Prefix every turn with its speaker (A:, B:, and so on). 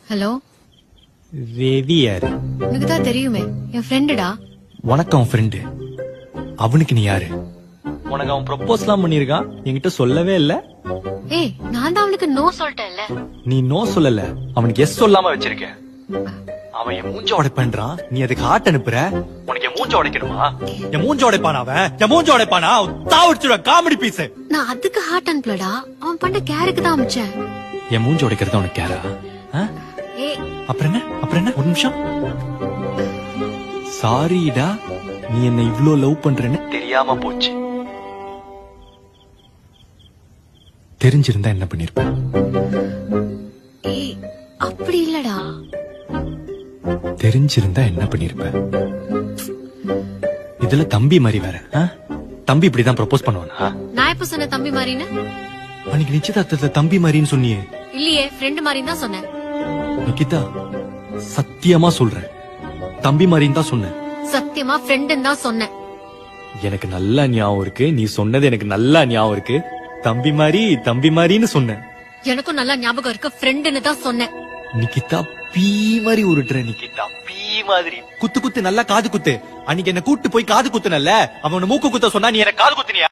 A: Hello,
B: Ravi யாரு?
A: உனக்கு தான் தெரியுமே, என் ஃப்ரெண்டுடா.
B: உனக்கு அவன் ஃப்ரெண்டு, அவனுக்கு நீ யாரு? உனக்கு அவன் ப்ரொபோஸ்லாம் பண்ணிருக்கான், என்கிட்ட சொல்லவே இல்ல.
A: ஏய், நான் தான் அவனுக்கு நோ சொல்லிட்டேன்ல.
B: நீ நோ சொல்லல, அவனுக்கு எஸ் சொல்லாம வச்சிருக்க. அவன் என் மூஞ்ச உடைப்பான்றான், நீ அதுக்கு ஹார்ட் அனுப்புற. உனக்கு என் மூஞ்ச உடைக்கணுமா? என் மூஞ்ச உடைப்பானா அவன்? என் மூஞ்ச உடைப்பானா? தாவடிச்சுடுவ காமெடி பீஸ்.
A: நான் அதுக்கு ஹார்ட் அனுப்பலடா, அவன் பண்ண கேருக்கு தான் அனுப்பிச்சேன்.
B: என் மூஞ்ச உடைக்கிறது உனக்கு கேரா?
A: ஏய்,
B: அப்புறம் என்ன ஒரு நிமிஷம். சாரிடா, நீ என்ன இவ்ளோ லவ் பண்றேன்னு தெரியாம போச்சு. தெரிஞ்சிருந்தா என்ன பண்ணிருப்ப?
A: ஏய், அப்படி இல்லடா.
B: தெரிஞ்சிருந்தா என்ன பண்ணிருப்ப? இதுல தம்பி மாதிரி வேற. தம்பி இப்படிதான் ப்ரொபோஸ் பண்ணுவானா?
A: நான் எப்ப சொன்ன தம்பி மாதிரின்னு?
B: அன்னைக்கு நிச்சயதார்த்தத்துல தம்பி மாதிரின்னு சொன்னியே.
A: இல்லையே, ஃப்ரெண்டு மாதிரின்னு தான் சொன்னேன்.
B: நிக்கிதா, சத்தியமா சொல்றேன், தம்பி மாதிரின்னு தான் சொன்னேன்.
A: சத்தியமா ஃப்ரெண்டுன்னு தான் சொன்னேன்.
B: எனக்கு நல்லா ஞாபகம் இருக்கு, நீ சொன்னது எனக்கு நல்லா ஞாபகம் இருக்கு. தம்பி மாதிரின்னு சொன்னேன்.
A: எனக்கும் நல்லா ஞாபகம் இருக்கு, ஃப்ரெண்டுன்னு தான் சொன்னேன்.
B: நிக்கிதா, பீ மாதிரி உருட்டுற. நிக்கிதா, பீ மாதிரி குத்து நல்லா காது குத்து. அன்னைக்கு என்ன கூட்டு போய் காது குத்துனல்ல, அவன் மூக்கு குத்த சொன்னா நீ எனக்கு காது குத்துனியா?